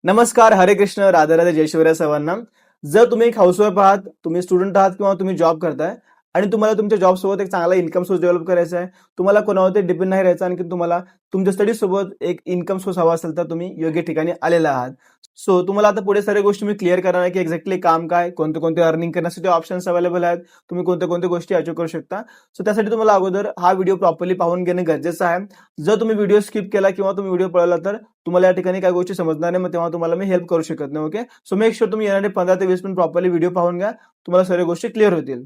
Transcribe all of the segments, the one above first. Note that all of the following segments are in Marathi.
नमस्कार, हरे कृष्ण, राधे राधे, जय शिवराय सर्वांना. जर तुम्ही एक हाऊसवाईफ आहात, तुम्ही स्टुडंट आहात किंवा तुम्ही जॉब करताय आणि तुम्हाला तुमच्या जॉब सोबत एक चांगला इन्कम सोर्स डेव्हलप करायचा आहे, तुम्हाला कोणावरती डिपेंड नाही राहायचं आणि तुम्हाला तुमच्या स्टडी सोबत एक इन्कम सोर्स हवा असेल तर तुम्ही योग्य ठिकाणी आलेला आहात. सो तुम्हाला आता पुढे सर्व गोष्टी मी क्लिअर करणार आहे की एक्झॅक्टली काम काय, कोणते कोणते अर्निंग करण्यासाठी ऑप्शन्स अवेलेबल आहेत, तुम्ही कोणत्या कोणत्या गोष्टी अचीव्ह करू शकता. सो त्यासाठी तुम्हाला अगोदर हा व्हिडिओ प्रॉपरली पाहून घेणे गरजेचं आहे. जर तुम्ही व्हिडिओ स्किप केला किंवा तुम्ही व्हिडिओ पळवला तर तुम्हाला या ठिकाणी काही गोष्टी समजणार नाही, मग तेव्हा तुम्हाला मी हेल्प करू शकत नाही. ओके, सो मेक शुअर तुम्ही येणारे 15 ते 20 मिनिट प्रॉपरली व्हिडिओ पाहून घ्या, तुम्हाला सर्व गोष्टी क्लिअर होतील.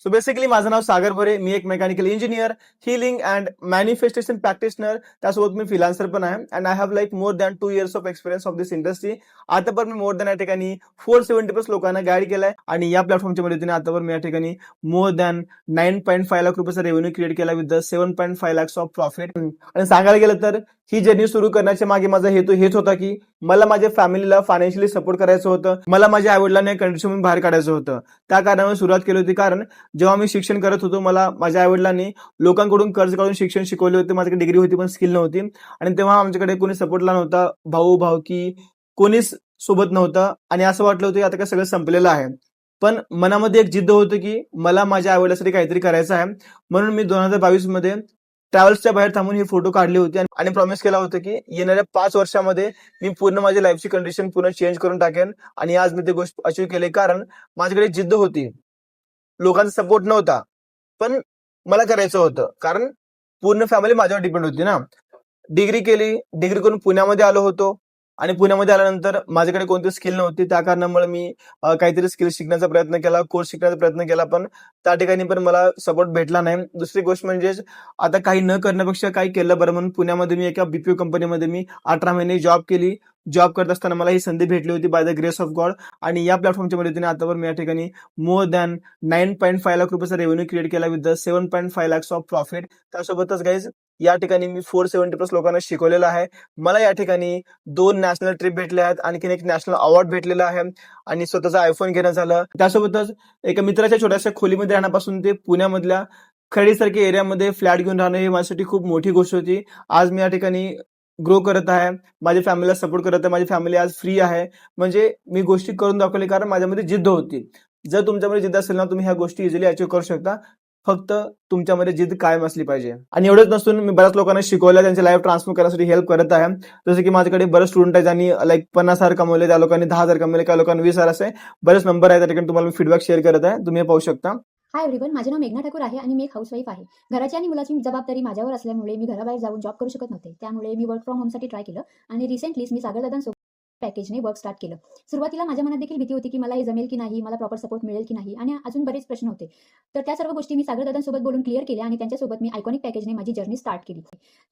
सो बेसिकली माझं नाव सागर भरे, मी एक mechanical engineer, healing and manifestation practitioner, त्यासोबत मी फ्रीलान्सर पण आहे. And I have like more than 2 years of experience of this industry. आता पण मी मोर दॅन या ठिकाणी 470+ लोकांना गाईड केलाय आणि या प्लॅटफॉर्मच्या मदतीने आता पण मी या ठिकाणी मोर दॅन 9.5 लाख रुपयाचा रेव्हेन्यू क्रिएट केला with the 7.5 lakhs of profit. आणि सांगायला गेलं तर ही जर्नी सुरू करण्याच्या मागे माझा हेतू हेच होता की मला माझ्या फॅमिलीला फायनान्शियली सपोर्ट करायचं होतं, मला माझ्या आईवडिलांना कंडिशन बाहेर काढायचं होतं. त्या कारणामुळे सुरुवात केली होती, कारण जेव्हा मी शिक्षण करत होतो मला माझ्या आईवडिलांनी लोकांकडून कर्ज काढून शिक्षण शिकवले होते. माझ्याकडे डिग्री होती पण स्किल नव्हती आणि तेव्हा आमच्याकडे कोणी सपोर्टला नव्हता, भाऊ भावकी कोणीच सोबत नव्हतं आणि असं वाटलं होतं की आता काय सगळं संपलेलं आहे. पण मनामध्ये एक जिद्द होती की मला माझ्या आईवडिलांसाठी काहीतरी करायचं आहे. म्हणून मी 2022 मध्ये ट्रॅव्हल्सच्या बाहेर थांबून ही फोटो काढली होती आणि प्रॉमिस केला होता की येणाऱ्या 5 वर्षामध्ये मी पूर्ण माझ्या लाईफची कंडिशन पूर्ण चेंज करून टाकेन. आणि आज मी ती गोष्ट अचीव्ह केली, कारण माझ्याकडे जिद्द होती, लोकांचा सपोर्ट नव्हता, पण मला करायचं होतं, कारण पूर्ण फॅमिली माझ्यावर डिपेंड होती ना. डिग्री केली, डिग्री करून पुण्यामध्ये आलो होतो आणि पुण्यामध्ये आल्यानंतर माझ्याकडे कोणती स्किल नव्हती. त्या कारणामुळे मी काहीतरी स्किल शिकण्याचा प्रयत्न केला, कोर्स शिकण्याचा प्रयत्न केला, पण त्या ठिकाणी पण मला सपोर्ट भेटला नाही. दुसरी गोष्ट म्हणजे आता काही न करण्यापेक्षा काही केलं बरं म्हणून पुण्यामध्ये मी एका बीपीओ कंपनीमध्ये मी 18 महिने जॉब केली. जॉब करत असताना मला ही संधी भेटली होती by the grace of God आणि या प्लॅटफॉर्मच्या मदतीने आतावर मी या ठिकाणी मोर दॅन 9.5 लाख रुपयाचा रेव्हेन्यू क्रिएट केला with the 7.5 lakhs of profit. त्यासोबतच गाईज या ठिकाणी मी 470+ लोकांना शिकवलेलं आहे. मला या ठिकाणी 2 नॅशनल ट्रिप भेटल्या आहेत, आणखीन एक नॅशनल अवॉर्ड भेटलेला आहे आणि स्वतःचा आयफोन घेणं झालं. त्यासोबतच एका मित्राच्या छोट्याशा खोलीमध्ये राहण्यापासून ते पुण्यामधल्या खडीसारख्या एरियामध्ये फ्लॅट घेऊन राहणं ही माझ्यासाठी खूप मोठी गोष्ट होती. आज मी या ठिकाणी ग्रो करत आहे, माझ्या फॅमिलीला सपोर्ट करत आहे, माझी फॅमिली आज फ्री आहे. म्हणजे मी गोष्टी करून दाखवली कारण माझ्यामध्ये जिद्द होती. जर तुमच्यामध्ये जिद्द असेल ना, तुम्ही ह्या गोष्टी इझिली अचीव्ह करू शकता. फक्त तुमच्यामध्ये जिद्द कायम असली पाहिजे. आणि एवढंच नसून मी बऱ्याच लोकांना शिकवलं, त्यांचे लाईफ ट्रान्सफॉर्म करण्यासाठी हेल्प करत आहे. जसं की माझ्याकडे बरेच स्टुडंट आहेत ज्यांनी लाईक 50,000 कमवले, त्या लोकांनी 10,000 कमवले, काही लोकांनी 20,000, असे बरेच नंबर आहेत. त्या ठिकाणी तुम्हाला मी फीडबॅक शेअर करत आहे, तुम्ही हे पाहू शकता. हाय एव्हरीवन, माझे नाव मेघना ठाकूर आहे आणि मी एक हाऊसवाईफ आहे. घराची आणि मुलाची जबाबदारी माझ्यावर असल्यामुळे मी घराबाहेर जाऊन जॉब करू शकत नव्हते. त्यामुळे मी वर्क फ्रॉम होमसाठी ट्राय केलं आणि रिसेंटलीच मी सागरदादांसोबत पॅकेजने वर्क स्टार्ट केलं. सुरुवातीला माझ्या मनात देखील भीती होती की मला हे जमेल की नाही, मला प्रॉपर सपोर्ट मिळेल की नाही आणि अजून बरेच प्रश्न होते. तर त्या सर्व गोष्टी मी सागरदादांसोबत बोलून क्लिअर केल्या आणि त्यांच्यासोबत मी आयकॉनिक पॅकेजने माझी जर्नी स्टार्ट केली.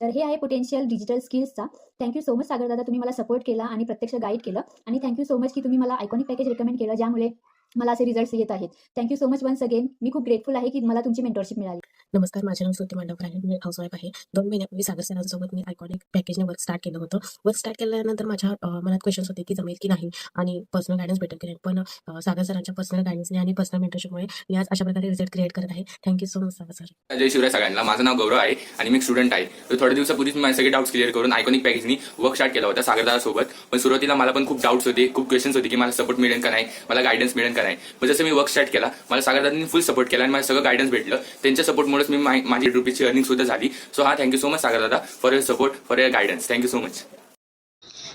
तर हे आहे पोटेन्शियल डिजिटल स्किल्सचा. थँक्यू सो मच सागरदादा, तुम्ही मला सपोर्ट केला आणि प्रत्यक्ष गाईड केलं आणि थँक्यू सो मच की तुम्ही मला आयकॉनिक पॅकेज रिकमेंड केलं, ज्यामुळे मला असे रिझल्ट्स येत आहेत. Thank you so much once again. मी खूप ग्रेटफुल आहे की मला तुमची मेंटरशिप मिळाली. नमस्कार, माझे नाव श्रुती मांडवकर आहे. मी एक हाऊसवाईफ आहे. 2 महिन्यापूर्वी सागर सरांसोबत मी आयकॉनिक पॅकेजने वर्क स्टार्ट केलं होतं. वर्क स्टार्ट केल्यानंतर माझ्या मनात क्वेश्चन्स होते की जमेल की नाही आणि पर्सनल गायडन्स भेटेल की नाही. पण सागर सरांच्या पर्सनल गायडन्सने आणि पर्सनल मेंटरशिपमुळे मी आज अशा प्रकारे रिझल्ट क्रिएट करत आहे. थँक्यू सो मच सागर सर. जय शिवराय सगळ्यांना. माझं नाव गौरव आहे आणि मी एक स्टुडंट आहे. तर थोड्या दिवसापूर्वीच मी सगळे डाऊट्स क्लिअर करून आयकॉनिक पॅकेजनी वर्क स्टार्ट केला होता सागरदादासोबत. पण सुरुवातीला मला पण खूप डाऊट्स होते, खूप क्वेश्चन्स होते की मला सपोर्ट मिळेल का नाही, मला गायडन्स मिळेल का नाही. पण जसं मी वर्क स्टार्ट केला, मला सागरदादांनी फुल सपोर्ट केला आणि मला सगळं गायडन्स भेटलं. त्यांच्या सपोर्टमुळेच मी माझी रुपीची अर्निंग सुद्धा झाली. सो हा, thank you so much Sagardada for your support, for your guidance. Thank you so much.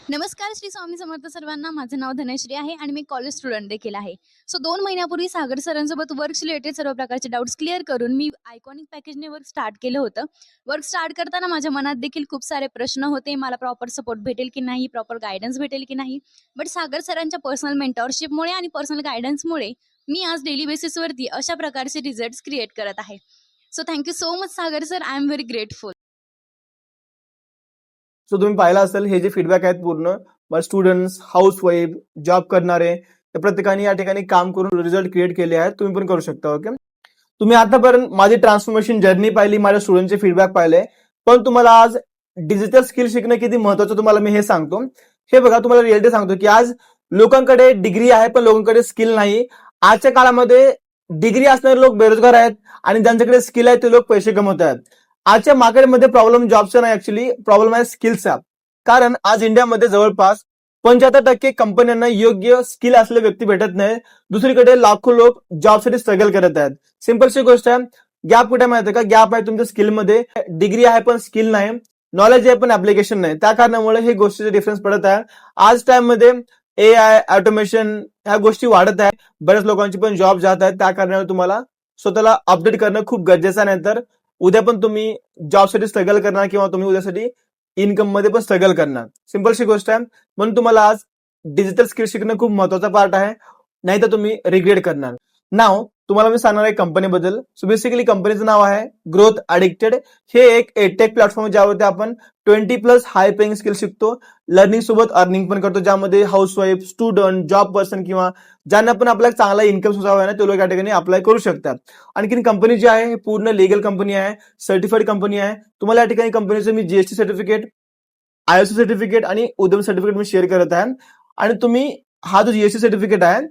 नमस्कार, श्री स्वामी समर्थ सर्वांना. माझं नाव धनश्री आहे आणि मी कॉलेज स्टुडंट देखील आहे. सो 2 महिन्यापूर्वी सागर सरांसोबत वर्क रिलेटेड सर्व प्रकारचे डाऊट्स क्लिअर करून मी आयकॉनिक पॅकेजने वर्क स्टार्ट केलं होतं. वर्क स्टार्ट करताना माझ्या मनात देखील खूप सारे प्रश्न होते. मला प्रॉपर सपोर्ट भेटेल की नाही, प्रॉपर गायडन्स भेटेल की नाही. बट सागर सरांच्या पर्सनल मेंटॉरशिपमुळे आणि पर्सनल गायडन्समुळे मी आज डेली बेसिसवरती अशा प्रकारचे रिझल्ट्स क्रिएट करत आहे. So thank you so much Sagar sir. I am very grateful. So तुम्ही पाहिलं असेल हे जे फीडबॅक आहेत पूर्ण स्टुडंट्स, हाऊसवाईफ, जॉब करणारे, त्या प्रत्येकाने या ठिकाणी काम करून रिझल्ट क्रिएट केले आहेत. तुम्ही पण करू शकता. ओके, तुम्ही आतापर्यंत माझी ट्रान्सफॉर्मेशन जर्नी पाहिली, माझ्या स्टुडंटचे फीडबॅक पाहिले, पण तुम्हाला आज डिजिटल स्किल शिकणं किती महत्वाचं तुम्हाला मी हे सांगतो. हे बघा, तुम्हाला रिअलिटी सांगतो की आज लोकांकडे डिग्री आहे पण लोकांकडे स्किल नाही. आजच्या काळामध्ये डिग्री असणारे लोक बेरोजगार आहेत आणि ज्यांच्याकडे स्किल आहे ते लोक पैसे कमवत आहेत. आजच्या मार्केटमध्ये प्रॉब्लेम जॉबचा नाही, ऍक्च्युली प्रॉब्लेम आहे स्किलचा. कारण आज इंडियामध्ये जवळपास 75% कंपन्यांना योग्य स्किल असलेले व्यक्ती भेटत नाही. दुसरीकडे लाखो लोक जॉबसाठी स्ट्रगल करत आहेत. सिंपलशी गोष्ट आहे, गॅप कुठे माहिती आहे का? गॅप आहे तुमच्या स्किलमध्ये. डिग्री आहे पण स्किल नाही, नॉलेज आहे पण ऍप्लिकेशन नाही. त्या कारणामुळे हे गोष्टीचे डिफरन्स पडत आहे. आज टाइम मध्ये AI, ऑटोमेशन ह्या गोष्टी वाढत आहे. बऱ्याच लोकांची पण जॉब जात आहेत. त्या कारणामुळे तुम्हाला स्वतःला अपडेट करणं खूप गरजेचं आहे. नाहीतर उद्या पण तुम्ही जॉबसाठी स्ट्रगल करणार किंवा तुम्ही उद्यासाठी इन्कम मध्ये पण स्ट्रगल करणार. सिंपलशी गोष्ट आहे. म्हणून तुम्हाला आज डिजिटल स्किल शिकणं खूप महत्वाचा पार्ट आहे, नाही तर तुम्ही रिग्रेट करणार. नाव तुम्हाला मी सांगणार आहे कंपनीबद्दल. सो बेसिकली कंपनीचं नाव आहे ग्रोथ ॲडिक्टेड. हे एक टेक प्लॅटफॉर्म ज्यावरती आपण 20+ हाय पेइंग स्किल शिकतो. लर्निंग सोबत अर्निंग पण करतो, ज्यामध्ये हाऊसवाईफ, स्टुडंट, जॉब पर्सन किंवा ज्यांना पण आपला चांगला इन्कम सोर्स हवा आहे ना, ते लोक या ठिकाणी अप्लाय करू शकतात. आणखीन कंपनी जी आहे पूर्ण लिगल कंपनी आहे, सर्टिफाईड कंपनी आहे. तुम्हाला या ठिकाणी कंपनीचं मी GST सर्टिफिकेट, ISO सर्टिफिकेट आणि उद्यम सर्टिफिकेट मी शेअर करत आहे. आणि तुम्ही हा जो GST सर्टिफिकेट आहे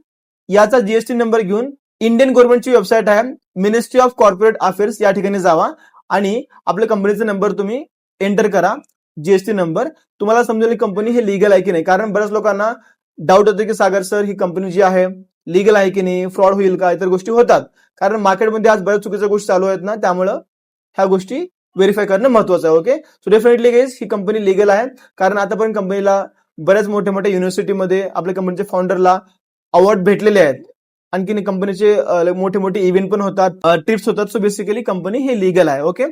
याचा GST नंबर घेऊन इंडियन गव्हर्नमेंटची वेबसाईट आहे मिनिस्ट्री ऑफ कॉर्पोरेट अफेअर्स, या ठिकाणी जावा आणि आपल्या कंपनीचा नंबर तुम्ही एंटर करा, GST नंबर. तुम्हाला समजेल कंपनी हे लिगल आहे की नाही. कारण बऱ्याच लोकांना डाऊट होते की सागर सर ही कंपनी जी आहे लिगल आहे की नाही, फ्रॉड होईल का, इतर गोष्टी होतात. कारण मार्केटमध्ये आज बऱ्याच चुकीच्या गोष्टी चालू आहेत ना, त्यामुळं ह्या गोष्टी व्हेरीफाय करणं महत्वाचं आहे. ओके, सो डेफिनेटली गाईज ही कंपनी लिगल आहे. कारण आतापर्यंत कंपनीला बऱ्याच मोठ्या मोठ्या युनिव्हर्सिटीमध्ये आपल्या कंपनीच्या फाउंडरला अवॉर्ड भेटलेले आहेत. आणखी कंपनीचे मोठे मोठे इव्हेंट पण होतात, ट्रिप्स होतात. सो बेसिकली कंपनी हे लिगल आहे. ओके,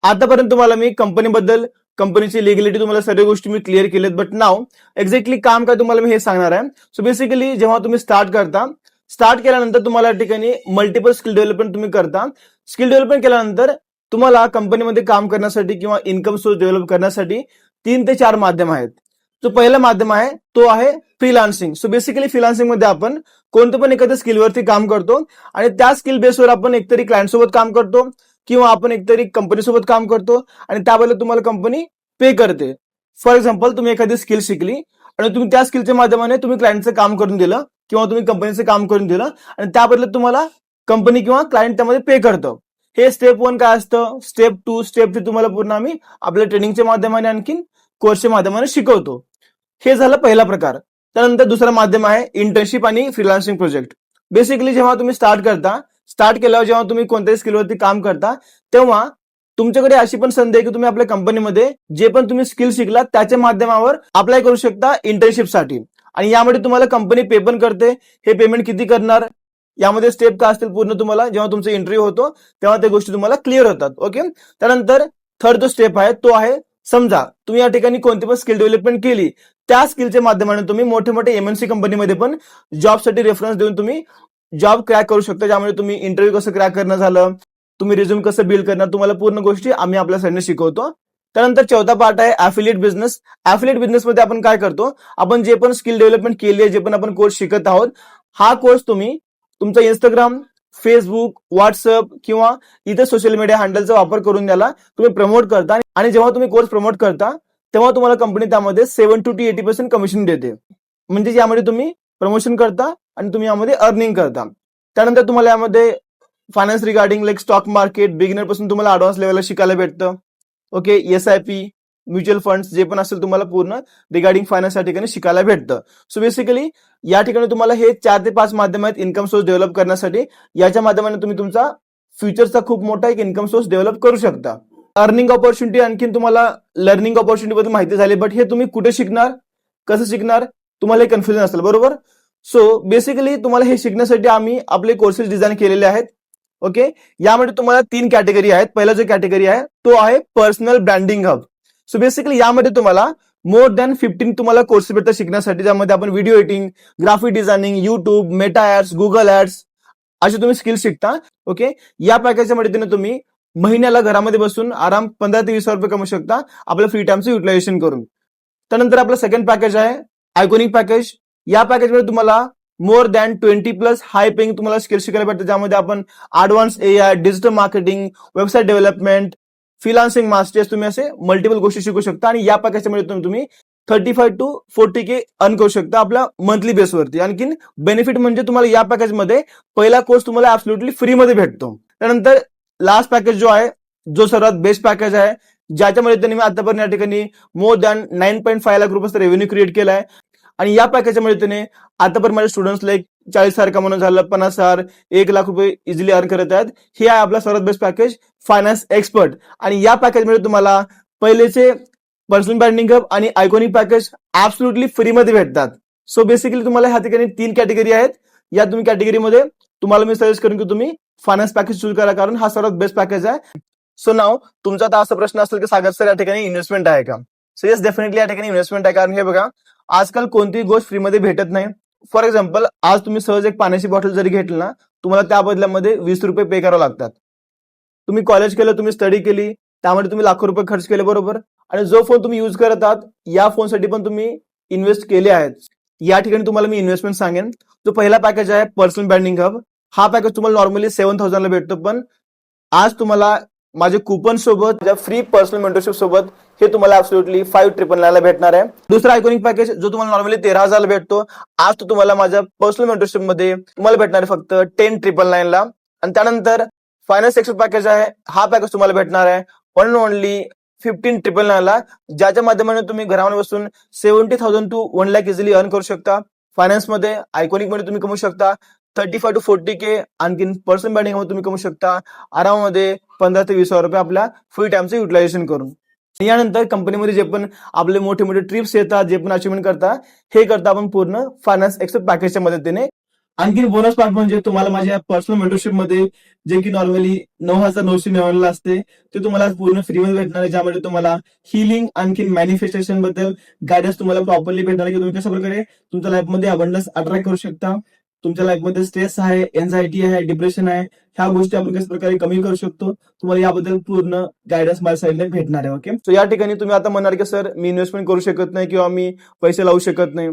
आतापर्यंत तुम्हाला मी कंपनीबद्दल, कंपनीची लिगलिटी तुम्हाला सर्व गोष्टी मी क्लिअर केल्यात. बट नाव एक्झॅक्टली काम काय तुम्हाला मी हे सांगणार आहे. सो बेसिकली जेव्हा तुम्ही स्टार्ट केल्यानंतर तुम्हाला या ठिकाणी मल्टिपल स्किल डेव्हलपमेंट तुम्ही करता. स्किल डेव्हलपमेंट केल्यानंतर तुम्हाला कंपनीमध्ये काम करण्यासाठी किंवा इन्कम सोर्स डेव्हलप करण्यासाठी 3 ते 4 माध्यम आहेत. जो पहिला माध्यम आहे तो आहे फ्रीलान्सिंग. सो बेसिकली फ्रीलान्सिंग मध्ये आपण कोणतं पण एखाद्या स्किलवरती काम करतो आणि त्या स्किल बेसवर आपण एकतरी क्लायंट सोबत काम करतो किंवा आपण एकतरी कंपनी सोबत काम करतो आणि त्याबद्दल तुम्हाला कंपनी पे करते. फॉर एक्झाम्पल, तुम्ही एखादी स्किल शिकली आणि तुम्ही त्या स्किलच्या माध्यमाने तुम्ही क्लायंटचं काम करून दिलं किंवा तुम्ही कंपनीचं काम करून दिलं आणि त्याबद्दल तुम्हाला कंपनी किंवा क्लायंट त्यामध्ये पे करतं. हे स्टेप 1 काय असतं. स्टेप 2, स्टेप 3 तुम्हाला पूर्ण आम्ही आपल्या ट्रेनिंगच्या माध्यमाने आणखी कोर्सच्या माध्यमाने शिकवतो. हे झालं पहिला प्रकार. त्यानंतर दुसरा माध्यम आहे इंटर्नशिप आणि फ्रीलान्सिंग प्रोजेक्ट. बेसिकली जेव्हा तुम्ही स्टार्ट केल्यावर जेव्हा तुम्ही कोणत्याही स्किलवरती काम करता तेव्हा तुमच्याकडे अशी पण संधी आहे की तुम्ही आपल्या कंपनीमध्ये जे पण तुम्ही स्किल शिकला त्याच्या माध्यमावर अप्लाय करू शकता इंटर्नशिपसाठी. आणि यामध्ये तुम्हाला कंपनी पे पण करते. हे पेमेंट किती करणार, यामध्ये स्टेप काय असतील पूर्ण तुम्हाला जेव्हा तुमचा इंटरव्ह्यू होतो तेव्हा त्या गोष्टी तुम्हाला क्लिअर होतात. ओके, त्यानंतर थर्ड जो स्टेप आहे तो आहे, समजा तुम्ही या ठिकाणी कोणती पण स्किल डेव्हलपमेंट केली, त्या स्किलच्या माध्यमाने तुम्ही मोठे मोठे MNC कंपनीमध्ये पण जॉबसाठी रेफरन्स देऊन तुम्ही जॉब क्रॅक करू शकता. ज्यामुळे तुम्ही इंटरव्ह्यू कसं क्रॅक करणं झालं, तुम्ही रिझ्यूम कसं बिल्ड करणार, तुम्हाला पूर्ण गोष्टी आम्ही आपल्या साईडने शिकवतो. त्यानंतर चौथा पार्ट आहे ॲफिलिएट बिझनेस. ॲफिलिएट बिझनेसमध्ये आपण काय करतो, आपण जे पण स्किल डेव्हलपमेंट केली आहे, जे पण आपण कोर्स शिकत आहोत, हा कोर्स तुम्ही तुमचा इंस्टाग्राम, फेसबुक, व्हॉट्सअप किंवा इतर सोशल मीडिया हँडलचा वापर करून त्याला तुम्ही प्रमोट करता. आणि जेव्हा तुम्ही कोर्स प्रमोट करता तेव्हा तुम्हाला कंपनी त्यामध्ये 70 to 80% कमिशन देते. म्हणजे यामध्ये तुम्ही प्रमोशन करता आणि तुम्ही यामध्ये अर्निंग करता. त्यानंतर तुम्हाला यामध्ये finance regarding like stock market, beginner पासून तुम्हाला ऍडव्हान्स लेवलला शिकायला भेटतं. ओके, SIP, म्युच्युअल फंड्स जे पण असेल तुम्हाला पूर्ण रिगार्डिंग फायनान्स या ठिकाणी शिकायला भेटतं. सो बेसिकली या ठिकाणी तुम्हाला हे 4 ते 5 माध्यम आहेत इन्कम सोर्स डेव्हलप करण्यासाठी. याच्या माध्यमाने तुम्ही तुमचा फ्युचरचा खूप मोठा एक इन्कम सोर्स डेव्हलप करू शकता. अर्निंग ऑपॉर्च्युनिटी, आणखीन तुम्हाला लर्निंग ऑपॉर्च्युनिटी बद्दल माहिती झाली. बट हे तुम्ही कुठे शिकणार, कसं शिकणार, तुम्हाला हे कन्फ्युजन असेल, बरोबर. सो बेसिकली तुम्हाला हे शिकण्यासाठी आम्ही आपले कोर्सेस डिझाईन केलेले आहेत. ओके, यामध्ये तुम्हाला 3 कॅटेगरी आहेत. पहिला जो कॅटेगरी आहे तो आहे personal branding hub. So basically यामध्ये तुम्हाला मोर दॅन 15 तुम्हाला कोर्सेस भेटतात शिकण्यासाठी, ज्यामध्ये आपण video editing, graphic designing, YouTube, Meta ads, Google ads असे तुम्ही स्किल शिकता. ओके, या पॅकेजच्या मदतीने तुम्ही महिन्याला घरामध्ये बसून आराम 15 ते 20 रुपये कमवू शकता आपल्या फ्री टाइमचं युटिलायझेशन करून. त्यानंतर आपलं सेकंड पॅकेज आहे आयकॉनिक पॅकेज. या पॅकेजमध्ये तुम्हाला मोर दॅन 20+ हाय पेइंग तुम्हाला स्किल शिकायला भेटतं, ज्यामध्ये आपण advance AI, digital marketing, website development, freelancing masters तुम्ही असे मल्टिपल गोष्टी शिकू शकता. आणि या पॅकेजच्या मध्ये तुम्ही 35 to 40K अर्न करू शकता आपल्या मंथली बेसवरती. आणखीन बेनिफिट म्हणजे तुम्हाला या पॅकेजमध्ये पहिला कोर्स तुम्हाला ऍब्सोल्युटली फ्रीमध्ये भेटतो. त्यानंतर लास्ट पॅकेज जो आहे, जो सर्वात बेस्ट पॅकेज आहे, ज्याच्यामध्ये त्यांनी मी आतापर्यंत या ठिकाणी मोर दॅन 9.5 लाख रुपयाचा रेव्हेन्यू क्रिएट केलाय. आणि या पॅकेजच्या मदतीने आतापर्यंत माझ्या स्टुडंट्सला एक 40,000 कमावणं झालं, 50,000, 1,00,000 रुपये इझिली अर्न करत आहेत. हे आहे आपला सर्वात बेस्ट पॅकेज फायनान्स एक्सपर्ट. आणि या पॅकेजमध्ये तुम्हाला पहिलेचे पर्सनल ब्रँडिंग हब आणि आयकॉनिक पॅकेज ऍब्सोल्युटली फ्रीमध्ये भेटतात. सो बेसिकली तुम्हाला ह्या ठिकाणी 3 कॅटेगरी आहेत. या तुम्ही कॅटेगरीमध्ये तुम्हाला मी सजेस्ट करेन की तुम्ही फायनान्स पॅकेज चूज करा, कारण हा सर्वात बेस्ट पॅकेज आहे. सो नाव तुमचा आता असा प्रश्न असेल की सागर सर या ठिकाणी इन्व्हेस्टमेंट आहे का? सो येस, डेफिनेटली या ठिकाणी इन्व्हेस्टमेंट आहे. कारण हे बघा, आजकाल कोणतीही गोष्ट फ्रीमध्ये भेटत नाही. फॉर एक्झाम्पल, आज तुम्ही सहज एक पाण्याची बॉटल जरी घेतली ना, तुम्हाला त्या बदल्यामध्ये 20 रुपये पे करावे लागतात. तुम्ही कॉलेज केलं, तुम्ही स्टडी केली, त्यामध्ये तुम्ही लाखो रुपये खर्च केले, बरोबर. आणि जो फोन तुम्ही यूज करत आहात, या फोनसाठी पण तुम्ही इन्व्हेस्ट केले आहेत. या ठिकाणी तुम्हाला मी इन्व्हेस्टमेंट सांगेन. जो पहिला पॅकेज आहे पर्सनल ब्रँडिंग हब, हा पॅकेज तुम्हाला नॉर्मली 7,000 ला भेटतो, पण आज तुम्हाला माझे कुपन सोबत, फ्री पर्सनल मेंटरशिप सोबत हे तुम्हाला ऍब्सोल्युटली 5,999 ला भेटणार आहे. दुसरा आयकॉनिक पॅकेज जो तुम्हाला नॉर्मली 13,000 ला भेटतो, आज तो तुम्हाला माझ्या पर्सनल मेंटरशिप मध्ये तुम्हाला भेटणार आहे फक्त 10,999 ला. आणि त्यानंतर फायनान्स एक्सपर्ट पॅकेज आहे, हा पॅकेज तुम्हाला भेटणार आहे वन ओनली 15,999 ला, ज्याच्या माध्यमाने तुम्ही घरामध्ये बसून 70,000 to 1,00,000 इझिली अर्न करू शकता. फायनान्समध्ये आयकॉनिक मध्ये तुम्ही कमवू शकता 35 to 40K. आणखीन पर्सनल ब्रँडिंग मध्ये तुम्ही कमवू शकता आरामामध्ये 15,000 ते 20,000 रुपये आपल्या फ्री टाइमचं युटिलायझेशन करून. यानंतर कंपनीमध्ये जे पण आपले मोठे मोठे ट्रिप्स येतात, जे पण अचिव्हमेंट करता, हे करता आपण पूर्ण फायनान्स एक्सपर्ट पॅकेजच्या मदतीने. आणखी बोनस पार्ट म्हणजे तुम्हाला माझ्या पर्सनल मेंटरशिप मध्ये जे की नॉर्मली 9,999 ला असते, ते तुम्हाला पूर्ण फ्रीमध्ये भेटणार आहे, ज्यामध्ये तुम्हाला हिलिंग आणखी मॅनिफेस्टेशन बद्दल गायडन्स तुम्हाला प्रॉपरली भेटणार आहे, की तुम्ही कशा प्रकारे तुमच्या लाईफमध्ये अबंडन्स अट्रॅक्ट करू शकता. तुमच्या लाईफमध्ये स्ट्रेस आहे, एन्झायटी आहे, डिप्रेशन आहे, ह्या गोष्टी आपण कशा प्रकारे कमी करू शकतो, तुम्हाला याबद्दल पूर्ण गायडन्स माझ्या साईडला भेटणार आहे. ओके, सो या ठिकाणी तुम्ही आता म्हणणार की सर मी इन्व्हेस्टमेंट करू शकत नाही किंवा मी पैसे लावू शकत नाही.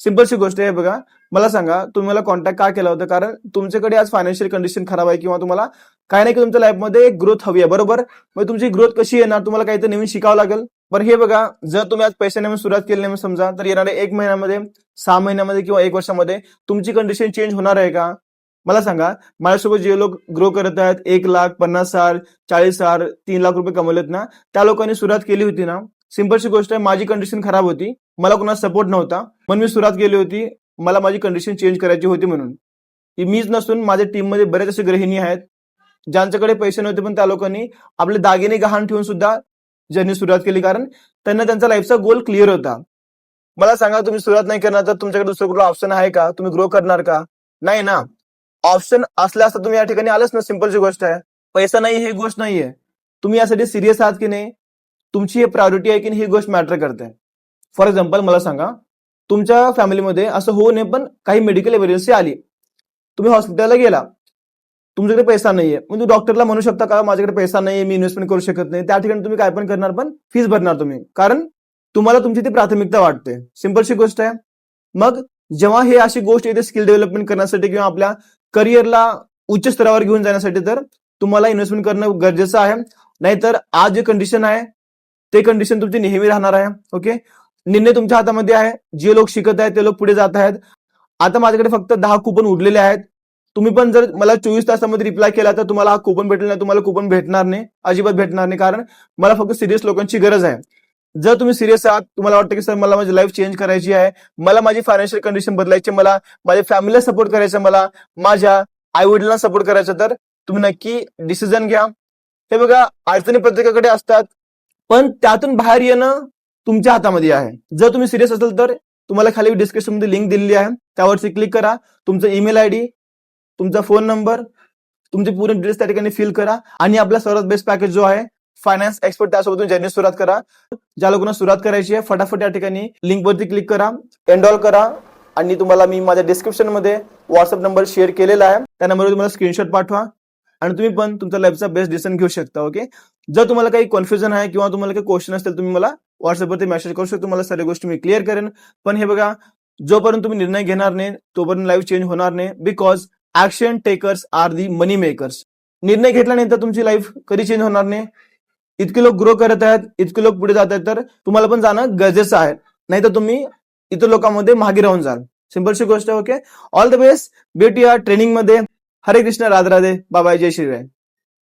सिंपलशी गोष्ट आहे, बघा, मला सांगा तुम्ही मला कॉन्टॅक्ट का केला होता? कारण तुमच्याकडे आज फायनान्शियल कंडिशन खराब आहे किंवा तुम्हाला काय नाही की तुमच्या लाईफमध्ये ग्रोथ हवी आहे, बरोबर. मग तुमची ग्रोथ कशी येणार? तुम्हाला काहीतरी नवीन शिकावं लागेल. पण हे बघा, जर तुम्ही आज पैसे नवीन सुरुवात केली नाही समजा, तर येणाऱ्या 1 महिन्यामध्ये, 6 महिन्यामध्ये किंवा 1 वर्षामध्ये तुमची कंडिशन चेंज होणार आहे का? मला सांगा, माझ्यासोबत जे लोक ग्रो करत आहेत, 1,00,000, 50,000, 40,000, 3,00,000 रुपये कमवलेत ना, त्या लोकांनी सुरुवात केली होती ना. सिंपलशी गोष्ट आहे, माझी कंडिशन खराब होती, मला कोणाचा सपोर्ट नव्हता, म्हणून मी सुरुवात केली होती. मला माझी कंडिशन चेंज करायची होती म्हणून. मीच नसून माझ्या टीममध्ये बरेच असे गृहिणी आहेत ज्यांच्याकडे पैसे नव्हते, पण त्या लोकांनी आपले दागिने गहाण ठेवून सुद्धा जर्नी सुरुवात केली, कारण त्यांना त्यांचा लाईफचा गोल क्लिअर होता. मला सांगा, तुम्ही सुरुवात नाही करणार तर तुमच्याकडे दुसरं कुठला ऑप्शन आहे का? तुम्ही ग्रो करणार का? नाही ना. ऑप्शन असल्यास तर तुम्ही या ठिकाणी आलेच ना. सिंपलची गोष्ट आहे, पैसा नाही ही गोष्ट नाहीये. तुम्ही यासाठी सिरियस आहात की नाही, तुमची हे प्रायोरिटी आहे की नाही, ही गोष्ट मॅटर करते. फॉर एक्झाम्पल, मला सांगा, तुमच्या फॅमिलीमध्ये असं होऊ नये, पण काही मेडिकल इमर्जन्सी आली, तुम्ही हॉस्पिटलला गेला, तुमच्याकडे पैसा नाहीये, मग तुम्ही डॉक्टरला म्हणू शकता का माझ्याकडे पैसा नाहीये, मी इन्व्हेस्टमेंट करू शकत नाही. त्या ठिकाणी तुम्ही काय पण करणार, पण फीस भरणार तुम्ही, कारण तुम्हाला तुमची ती प्राथमिकता वाटते. सिंपलशी गोष्ट आहे. मग जेव्हा हे अशी गोष्ट येते स्किल डेव्हलपमेंट करण्यासाठी किंवा आपल्या करिअरला उच्च स्तरावर घेऊन जाण्यासाठी, तर तुम्हाला इन्व्हेस्टमेंट करणं गरजेचं आहे. नाहीतर आज जे कंडिशन आहे ते कंडिशन तुमची नेहमी राहणार आहे. ओके, निर्णय तुमच्या हातामध्ये आहे. जे लोक शिकत आहेत ते लोक पुढे जात आहेत. आता माझ्याकडे फक्त 10 कुपन उरलेले आहेत. तुम्ही पण जर मला 24 तासामध्ये रिप्लाय केला तर तुम्हाला हा कुपन भेटेल नाही, तुम्हाला कुपन भेटणार नाही, अजिबात भेटणार नाही, कारण मला फक्त सिरियस लोकांची गरज आहे. जर तुम्ही सिरियस आहात, तुम्हाला वाटतं की सर मला माझी लाईफ चेंज करायची आहे, मला माझी फायनान्शियल कंडिशन बदलायची, मला माझ्या फॅमिलीला सपोर्ट करायचं, मला माझ्या आई वडिलांना सपोर्ट करायचं, तर तुम्ही नक्की डिसिजन घ्या. हे बघा, अडचणी प्रत्येकाकडे असतात, पण त्यातून बाहेर येणं तुमच्या हातामध्ये आहे. जर तुम्ही सिरियस असाल तर तुम्हाला खाली डिस्क्रिप्शन मध्ये लिंक दिलेली आहे, त्यावरती क्लिक करा. तुमचं ईमेल आयडी, तुमचा फोन नंबर, तुमचे पूर्ण डिटेल्स त्या ठिकाणी फिल करा आणि आपला सर्वात बेस्ट पॅकेज जो आहे फायनान्स एक्सपर्ट, त्यासोबत जर्नी सुरुवात करा. ज्या लोकांना सुरुवात करायची आहे, फटाफट या ठिकाणी लिंक वरती क्लिक करा, एनरोल करा. आणि तुम्हाला मी माझ्या डिस्क्रिप्शन मध्ये व्हॉट्सअप नंबर शेअर केलेला आहे, त्या नंबरवर तुम्हाला स्क्रीनशॉट पाठवा आणि तुम्ही पण तुमच्या लाईफचा बेस्ट डिसिजन घेऊ शकता. ओके, जर तुम्हाला काही कन्फ्युजन आहे किंवा तुम्हाला काही क्वेश्चन असतील, तुम्ही मला व्हॉट्सअपवरती मेसेज करू शकता, तुम्हाला सर्व गोष्टी मी क्लिअर करेन. पण हे बघा, जोपर्यंत तुम्ही निर्णय घेणार नाही तोपर्यंत लाईफ चेंज होणार नाही, because action takers are the money makers. निर्णय घेतल्यानंतर तुमची लाईफ कधी चेंज होणार नाही. इतके लोक ग्रो करत आहेत, इतके लोक पुढे जात आहेत, तर तुम्हाला पण जाणं गरजेचं आहे, नाही तर तुम्ही इतर लोकांमध्ये मागे राहून जाल. सिंपलशी गोष्ट आहे. ओके, ऑल द बेस्ट, भेटूया ट्रेनिंग मध्ये. हरे कृष्ण, राधे राधे, बाय बाय, जय श्रीराय.